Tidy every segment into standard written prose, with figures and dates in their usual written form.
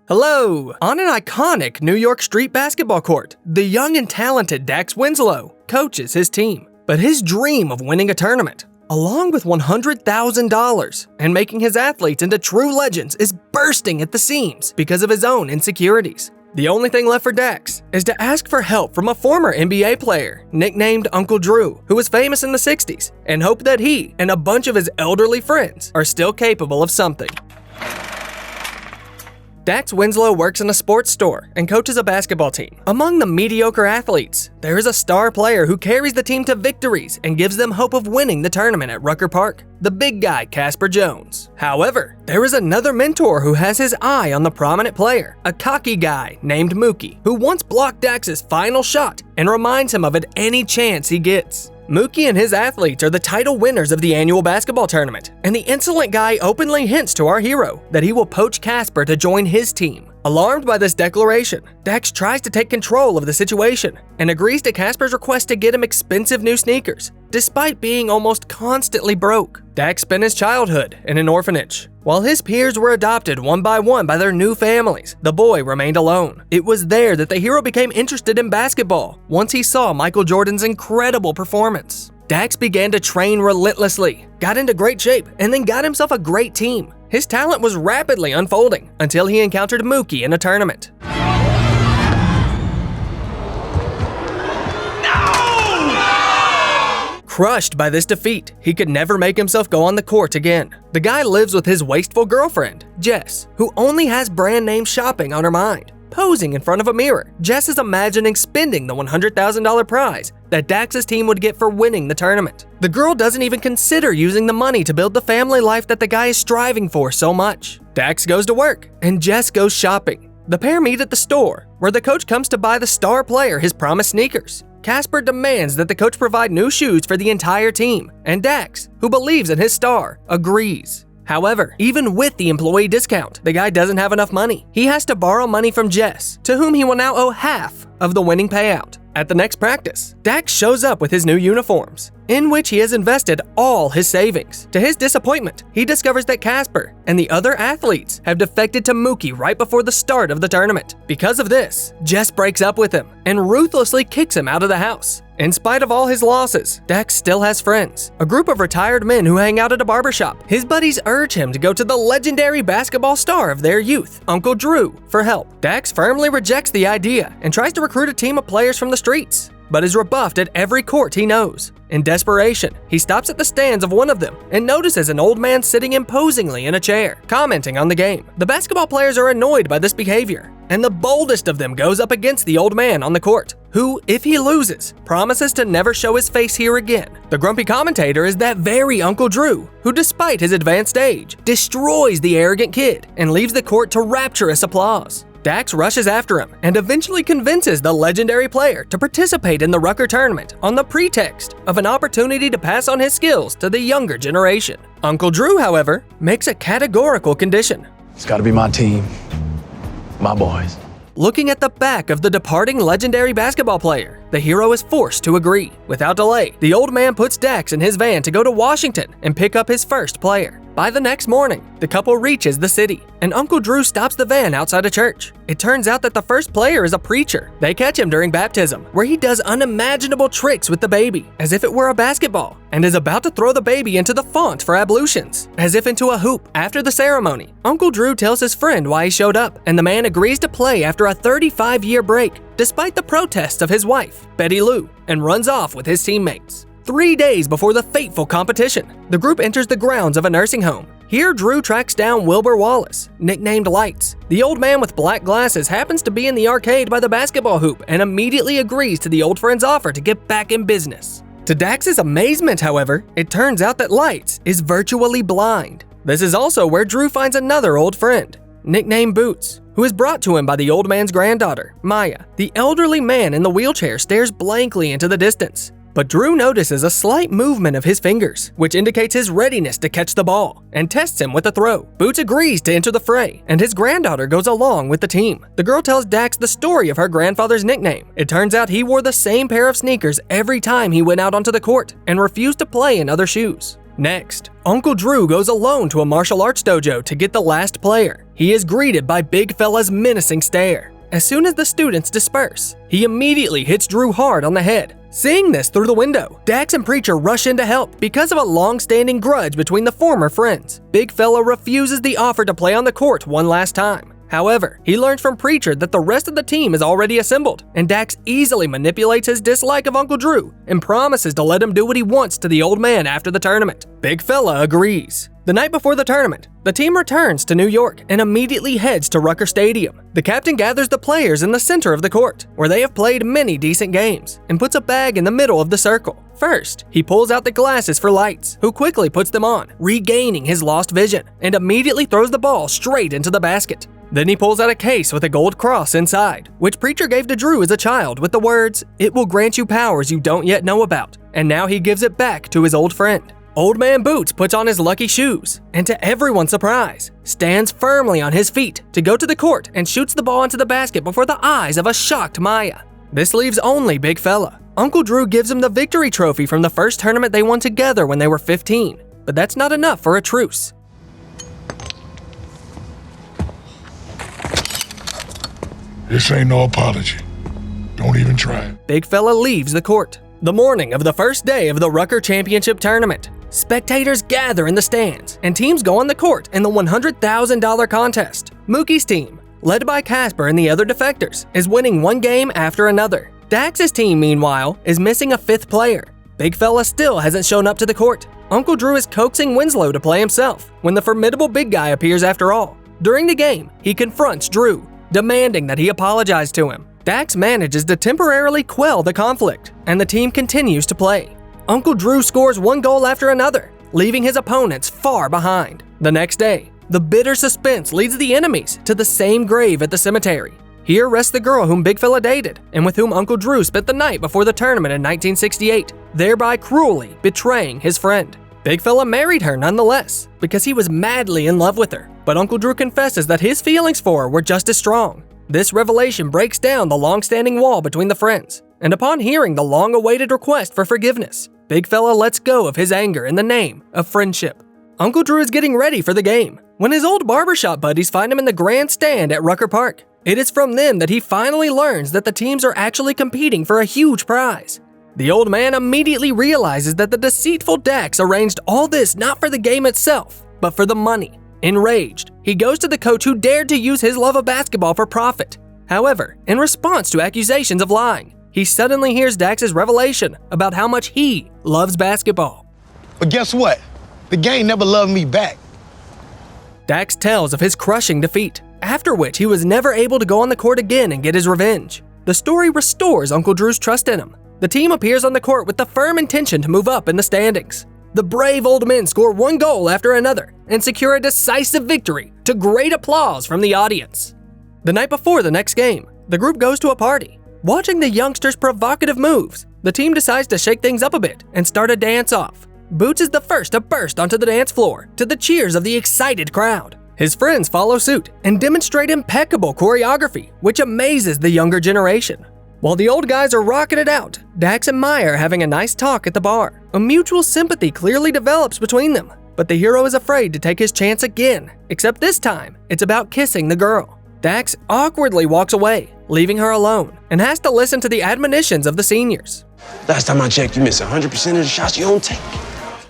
Hello! On an iconic New York street basketball court, the young and talented Dax Winslow coaches his team. But his dream of winning a tournament, along with $100,000 and making his athletes into true legends, is bursting at the seams because of his own insecurities. The only thing left for Dax is to ask for help from a former NBA player nicknamed Uncle Drew, who was famous in the 60s, and hope that he and a bunch of his elderly friends are still capable of something. Dax Winslow works in a sports store and coaches a basketball team. Among the mediocre athletes, there is a star player who carries the team to victories and gives them hope of winning the tournament at Rucker Park, the big guy Casper Jones. However, there is another mentor who has his eye on the prominent player, a cocky guy named Mookie, who once blocked Dax's final shot and reminds him of it any chance he gets. Mookie and his athletes are the title winners of the annual basketball tournament, and the insolent guy openly hints to our hero that he will poach Casper to join his team. Alarmed by this declaration, Dax tries to take control of the situation and agrees to Casper's request to get him expensive new sneakers, despite being almost constantly broke. Dax spent his childhood in an orphanage. While his peers were adopted one by their new families, the boy remained alone. It was there that the hero became interested in basketball once he saw Michael Jordan's incredible performance. Dax began to train relentlessly, got into great shape, and then got himself a great team. His talent was rapidly unfolding until he encountered Mookie in a tournament. Crushed by this defeat, he could never make himself go on the court again. The guy lives with his wasteful girlfriend, Jess, who only has brand name shopping on her mind. Posing in front of a mirror, Jess is imagining spending the $100,000 prize that Dax's team would get for winning the tournament. The girl doesn't even consider using the money to build the family life that the guy is striving for so much. Dax goes to work, and Jess goes shopping. The pair meet at the store, where the coach comes to buy the star player his promised sneakers. Casper demands that the coach provide new shoes for the entire team, and Dax, who believes in his star, agrees. However, even with the employee discount, the guy doesn't have enough money. He has to borrow money from Jess, to whom he will now owe half of the winning payout. At the next practice, Dax shows up with his new uniforms, in which he has invested all his savings. To his disappointment, he discovers that Casper and the other athletes have defected to Mookie right before the start of the tournament. Because of this, Jess breaks up with him and ruthlessly kicks him out of the house. In spite of all his losses, Dax still has friends, a group of retired men who hang out at a barbershop. His buddies urge him to go to the legendary basketball star of their youth, Uncle Drew, for help. Dax firmly rejects the idea and tries to recruit a team of players from the streets, but is rebuffed at every court he knows. In desperation, he stops at the stands of one of them and notices an old man sitting imposingly in a chair, commenting on the game. The basketball players are annoyed by this behavior, and the boldest of them goes up against the old man on the court, who, if he loses, promises to never show his face here again. The grumpy commentator is that very Uncle Drew, who, despite his advanced age, destroys the arrogant kid and leaves the court to rapturous applause. Dax rushes after him and eventually convinces the legendary player to participate in the Rucker tournament on the pretext of an opportunity to pass on his skills to the younger generation. Uncle Drew, however, makes a categorical condition. It's gotta be my team. My boys. Looking at the back of the departing legendary basketball player, the hero is forced to agree. Without delay, the old man puts Dax in his van to go to Washington and pick up his first player. By the next morning, the couple reaches the city, and Uncle Drew stops the van outside a church. It turns out that the first player is a preacher. They catch him during baptism, where he does unimaginable tricks with the baby, as if it were a basketball, and is about to throw the baby into the font for ablutions, as if into a hoop. After the ceremony, Uncle Drew tells his friend why he showed up, and the man agrees to play after a 35-year break, despite the protests of his wife, Betty Lou, and runs off with his teammates. 3 days before the fateful competition, the group enters the grounds of a nursing home. Here, Drew tracks down Wilbur Wallace, nicknamed Lights. The old man with black glasses happens to be in the arcade by the basketball hoop and immediately agrees to the old friend's offer to get back in business. To Dax's amazement, however, it turns out that Lights is virtually blind. This is also where Drew finds another old friend, nicknamed Boots, who is brought to him by the old man's granddaughter, Maya. The elderly man in the wheelchair stares blankly into the distance, but Drew notices a slight movement of his fingers, which indicates his readiness to catch the ball, and tests him with a throw. Boots agrees to enter the fray, and his granddaughter goes along with the team. The girl tells Dax the story of her grandfather's nickname. It turns out he wore the same pair of sneakers every time he went out onto the court, and refused to play in other shoes. Next, Uncle Drew goes alone to a martial arts dojo to get the last player. He is greeted by Big Fella's menacing stare. As soon as the students disperse, he immediately hits Drew hard on the head. Seeing this through the window, Dax and Preacher rush in to help because of a long-standing grudge between the former friends. Big Fella refuses the offer to play on the court one last time. However, he learns from Preacher that the rest of the team is already assembled, and Dax easily manipulates his dislike of Uncle Drew and promises to let him do what he wants to the old man after the tournament. Big Fella agrees. The night before the tournament, the team returns to New York and immediately heads to Rucker Stadium. The captain gathers the players in the center of the court, where they have played many decent games, and puts a bag in the middle of the circle. First, he pulls out the glasses for Lights, who quickly puts them on, regaining his lost vision, and immediately throws the ball straight into the basket. Then he pulls out a case with a gold cross inside, which Preacher gave to Drew as a child with the words, "It will grant you powers you don't yet know about," and now he gives it back to his old friend. Old Man Boots puts on his lucky shoes, and to everyone's surprise, stands firmly on his feet to go to the court and shoots the ball into the basket before the eyes of a shocked Maya. This leaves only Big Fella. Uncle Drew gives him the victory trophy from the first tournament they won together when they were 15, but that's not enough for a truce. This ain't no apology. Don't even try it. Big Fella leaves the court. The morning of the first day of the Rucker Championship Tournament, spectators gather in the stands, and teams go on the court in the $100,000 contest. Mookie's team, led by Casper and the other defectors, is winning one game after another. Dax's team, meanwhile, is missing a fifth player. Big Fella still hasn't shown up to the court. Uncle Drew is coaxing Winslow to play himself when the formidable big guy appears after all. During the game, he confronts Drew, demanding that he apologize to him. Dax manages to temporarily quell the conflict, and the team continues to play. Uncle Drew scores one goal after another, leaving his opponents far behind. The next day, the bitter suspense leads the enemies to the same grave at the cemetery. Here rests the girl whom Big Fella dated, and with whom Uncle Drew spent the night before the tournament in 1968, thereby cruelly betraying his friend. Big Fella married her nonetheless, because he was madly in love with her, but Uncle Drew confesses that his feelings for her were just as strong. This revelation breaks down the long-standing wall between the friends, and upon hearing the long-awaited request for forgiveness, Big Fella lets go of his anger in the name of friendship. Uncle Drew is getting ready for the game when his old barbershop buddies find him in the grandstand at Rucker Park. It is from them that he finally learns that the teams are actually competing for a huge prize. The old man immediately realizes that the deceitful Dax arranged all this not for the game itself, but for the money. Enraged, he goes to the coach who dared to use his love of basketball for profit. However, in response to accusations of lying, he suddenly hears Dax's revelation about how much he loves basketball. But guess what? The game never loved me back. Dax tells of his crushing defeat, after which he was never able to go on the court again and get his revenge. The story restores Uncle Drew's trust in him. The team appears on the court with the firm intention to move up in the standings. The brave old men score one goal after another and secure a decisive victory to great applause from the audience. The night before the next game, the group goes to a party. Watching the youngsters' provocative moves, the team decides to shake things up a bit and start a dance-off. Boots is the first to burst onto the dance floor to the cheers of the excited crowd. His friends follow suit and demonstrate impeccable choreography, which amazes the younger generation. While the old guys are rocking it out, Dax and Maya are having a nice talk at the bar. A mutual sympathy clearly develops between them, but the hero is afraid to take his chance again, except this time, it's about kissing the girl. Dax awkwardly walks away, leaving her alone, and has to listen to the admonitions of the seniors. Last time I checked, you miss 100% of the shots you don't take.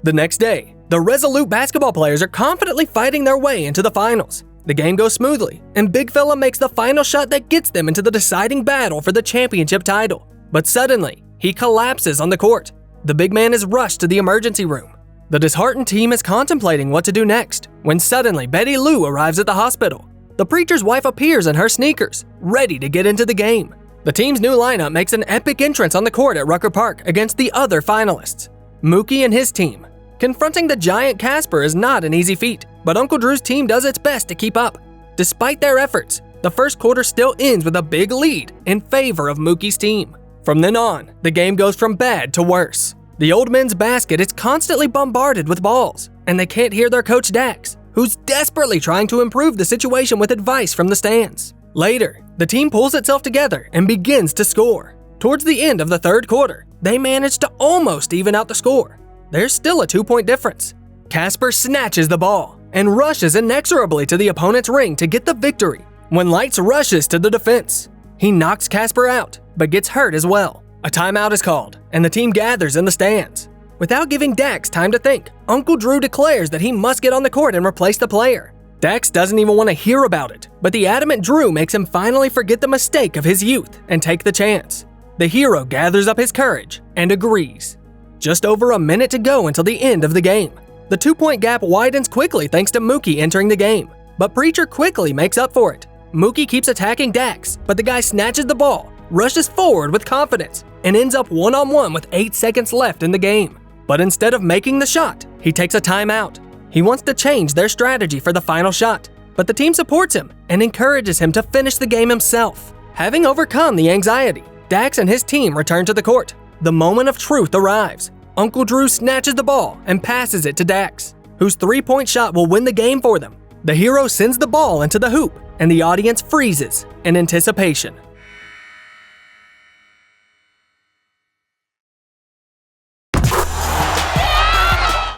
The next day, the resolute basketball players are confidently fighting their way into the finals. The game goes smoothly, and Big Fella makes the final shot that gets them into the deciding battle for the championship title. But suddenly, he collapses on the court. The big man is rushed to the emergency room. The disheartened team is contemplating what to do next, when suddenly Betty Lou arrives at the hospital. The preacher's wife appears in her sneakers, ready to get into the game. The team's new lineup makes an epic entrance on the court at Rucker Park against the other finalists. Mookie and his team. Confronting the giant Casper is not an easy feat, but Uncle Drew's team does its best to keep up. Despite their efforts, the first quarter still ends with a big lead in favor of Mookie's team. From then on, the game goes from bad to worse. The old men's basket is constantly bombarded with balls, and they can't hear their coach Dax, who's desperately trying to improve the situation with advice from the stands. Later, the team pulls itself together and begins to score. Towards the end of the third quarter, they manage to almost even out the score. there's still a 2-point difference. Casper snatches the ball and rushes inexorably to the opponent's ring to get the victory. When Lights rushes to the defense, he knocks Casper out, but gets hurt as well. A timeout is called, and the team gathers in the stands. Without giving Dax time to think, Uncle Drew declares that he must get on the court and replace the player. Dax doesn't even want to hear about it, but the adamant Drew makes him finally forget the mistake of his youth and take the chance. The hero gathers up his courage and agrees. Just over a minute to go until the end of the game. The 2-point gap widens quickly thanks to Mookie entering the game, but Preacher quickly makes up for it. Mookie keeps attacking Dax, but the guy snatches the ball, rushes forward with confidence, and ends up one-on-one with 8 seconds left in the game. But instead of making the shot, he takes a timeout. He wants to change their strategy for the final shot, but the team supports him and encourages him to finish the game himself. Having overcome the anxiety, Dax and his team return to the court. The moment of truth arrives. Uncle Drew snatches the ball and passes it to Dax, whose 3-point shot will win the game for them. The hero sends the ball into the hoop, and the audience freezes in anticipation.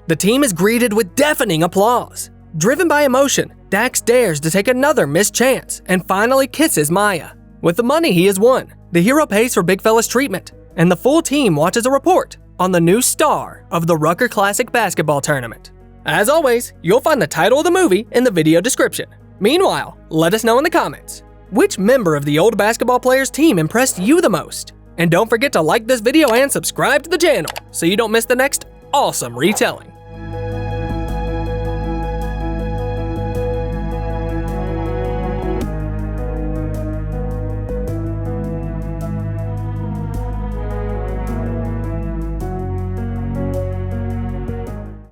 The team is greeted with deafening applause. Driven by emotion, Dax dares to take another missed chance and finally kisses Maya. With the money he has won, the hero pays for Big Fella's treatment, and the full team watches a report on the new star of the Rucker Classic basketball tournament. As always, you'll find the title of the movie in the video description. Meanwhile, let us know in the comments, which member of the old basketball players team impressed you the most? And don't forget to like this video and subscribe to the channel so you don't miss the next awesome retelling.